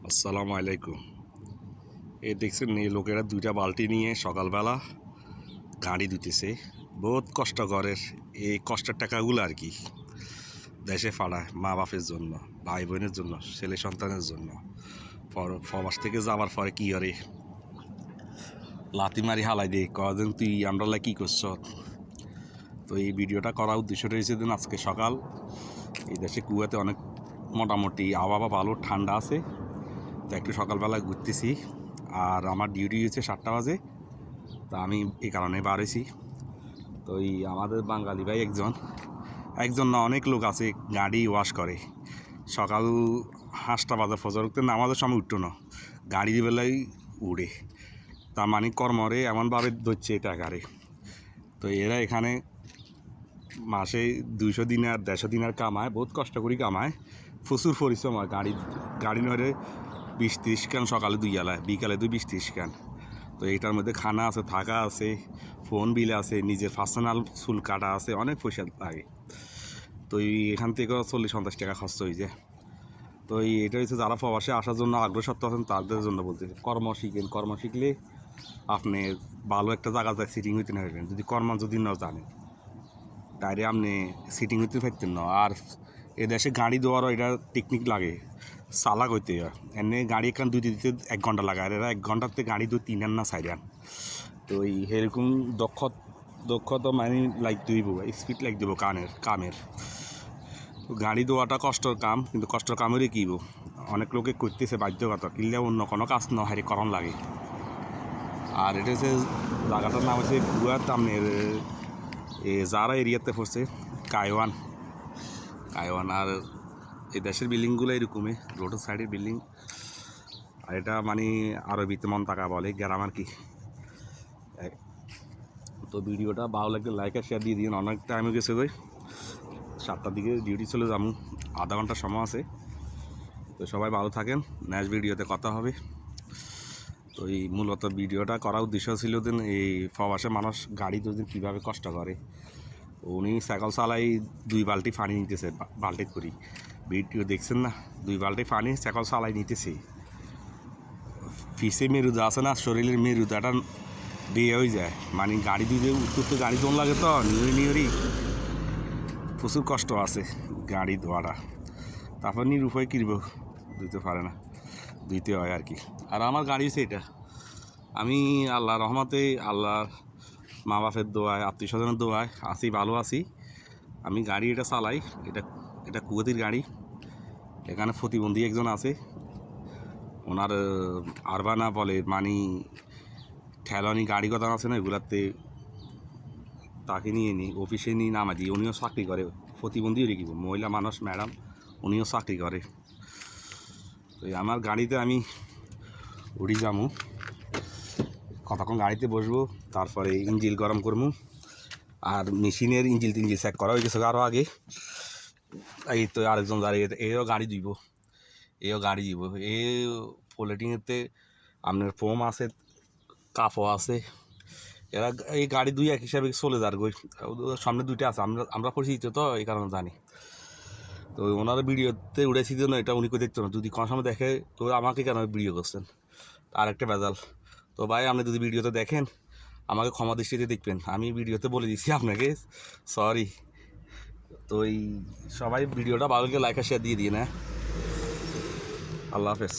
আসসালামু আলাইকুম। এই দেখছেন এই লোকেরা দুইটা বালতি নিয়ে সকালবেলা গাড়ি ধুতেছে। বহুত কষ্ট করে, এই কষ্টের টাকাগুলো আর কি দেশে ফাড়ায় মা বাপের জন্য, ভাই বোনের জন্য, ছেলে সন্তানের জন্য। প্রবাস থেকে যাবার পরে কি করে লাথি মারি হালাই দে, কদিন তুই আমরা কি করছ। তো এই ভিডিওটা করার উদ্দেশ্য রয়েছে দিন আজকে সকাল এই দেশে কুয়াতে অনেক মোটামুটি আবহাওয়া ভালো ঠান্ডা আছে, তো একটু সকালবেলা ঘুরতেছি। আর আমার ডিউটি হচ্ছে 7টা বাজে, তা আমি এই কারণে বার হয়েছি। তো এই আমাদের বাঙালি ভাই একজন না অনেক লোক আছে গাড়ি ওয়াশ করে। সকাল 5টা বাজে ফজর উঠতে নামাজের সময় উঠতো না, গাড়ি বেলায় উড়ে, তার মানে কর্মরে এমনভাবে ধরছে টাকারে। তো এরা এখানে মাসে 200 দিনার 150 দিনার কামায়, বহুত কষ্ট করি কামায়, প্রচুর পরিশ্রম হয়। গাড়ি নয় 20-30 খান সকালে দুইয়ালায়, বিকালে 20-30 খান। তো এইটার মধ্যে খানা আছে, থাকা আছে, ফোন বিল আছে, নিজের পার্সোনাল চুল কাটা আছে, অনেক পয়সা লাগে। তো এখান থেকেও 40-50 টাকা খরচ হয়ে যায়। তো এটা হচ্ছে যারা প্রবাসে আসার জন্য আগ্রসর আছেন তাদের জন্য বলতেছে, কর্ম শিখলে আপনি ভালো একটা জায়গায় সিটিং হইতে না পারবেন। যদি যদি না জানেন তাইলে আপনি সিটিং হইতে পারতেন না। আর এ দেশে গাড়ি দেওয়ারও এটা টেকনিক লাগে, চালাক হইতে হয়। এনে গাড়ি এখান দিতে 1 ঘন্টা লাগায়, আর এরা 1 ঘন্টাতে গাড়ি 2-3 আন না 4 আন। তো এরকম দক্ষতা মানে লাইক দিব, স্পিড লাইক দেবো কামের। তো গাড়ি দেওয়াটা কষ্টর কাম, কিন্তু কষ্টর কামেরই কিব অনেক লোকে করতেছে বাধ্যকতা, কিনলে অন্য কোনো কাজ না হারি করণ লাগে। আর এটা হচ্ছে জায়গাটার নাম হচ্ছে কুয়ার আপনার যারা এরিয়াতে পড়ছে কায়ওয়ান। আর এই দেশের বিল্ডিংগুলো এরকমই, রোডের সাইডের বিল্ডিং। আর এটা মানে আরবিতে মনতাকা বলে, গ্রাম আর কি। তো ভিডিওটা ভালো লাগলে লাইক আর শেয়ার দিয়ে দিন। অনেক টাইম হয়ে গেছে, 7টার দিকে ডিউটি চলে যাবো, আধা ঘন্টার সময় আছে। তো সবাই ভালো থাকেন, নেক্সট ভিডিওতে কথা হবে। তো এই মূলত ভিডিওটা করার উদ্দেশ্য ছিল দিন এই প্রবাসে মানুষ গাড়ি দুদিন কীভাবে কষ্ট করে। উনি সাইকেল চালাই 2 বালতি পানি নিতেছে, বালতি করি ভিডিও দেখছেন না, 2 বালতি পানি সাইকেল চালাই নিতেছে। ফিসে মেরুদা আছে না, শরীরের মেরুদাটা দিয়ে হয়ে যায়, মানে গাড়ি দুধে উঠতে গাড়ি দোন লাগে, তো নিয়রি প্রচুর কষ্ট আছে গাড়ি ধোয়াটা। তারপর নিরুপায় কিনব, ধুতে পারে না, ধুইতে হয় আর কি। আর আমার গাড়ি হচ্ছে এটা, আমি আল্লাহর রহমতে, আল্লাহর মা বাপের দোয়ায়, আত্মীয় স্বজনের দোয়ায় আছি, ভালো আছি। আমি গাড়ি এটা চালাই, এটা কুয়েতির গাড়ি। এখানে প্রতিবন্ধী একজন আছে, ওনার আরবানা বলে, মানে ঠেলানি গাড়ি কথা আছে না, এগুলাতে তাকে নিয়ে নিই, অফিসে নিয়ে নামা দিই। উনিও চাকরি করে, প্রতিবন্ধী রেখিব, মহিলা মানুষ ম্যাডাম, উনিও চাকরি করে। তো আমার গাড়িতে আমি উড়ি যাবো, কতক্ষণ গাড়িতে বসবো, তারপরে ইঞ্জিল গরম করবো। আর মেশিনের ইঞ্জিল চেক করা হয়ে গেছে আরও আগে। এই তো আরেকজন দাঁড়িয়ে, এও গাড়ি দিব, এই পোলেটিংয়েতে আপনার ফোম আছে, কাফও আছে। এরা এই গাড়ি দুই এক হিসাবে চলে যার গই, সামনে 2টা আছে, আমরা পরিচিত, তো এই কারণে জানি। তো ওনারা ভিডিওতে উড়েছি জন্য এটা উনি কেউ দেখতো না, যদি কোনো সময় দেখে তো আমাকে কেন ভিডিও করছেন, আর একটা বেজাল। তো ভাই আপনি যদি ভিডিওতে দেখেন আমাকে ক্ষমা দৃষ্টিতে দেখবেন, আমি ভিডিওতে বলে দিচ্ছি আপনাকে, সরি। তো এই সবাই ভিডিওটা ভালো লাগে লাইক আর শেয়ার দিয়ে দিন। হ্যাঁ, আল্লাহ হাফেজ।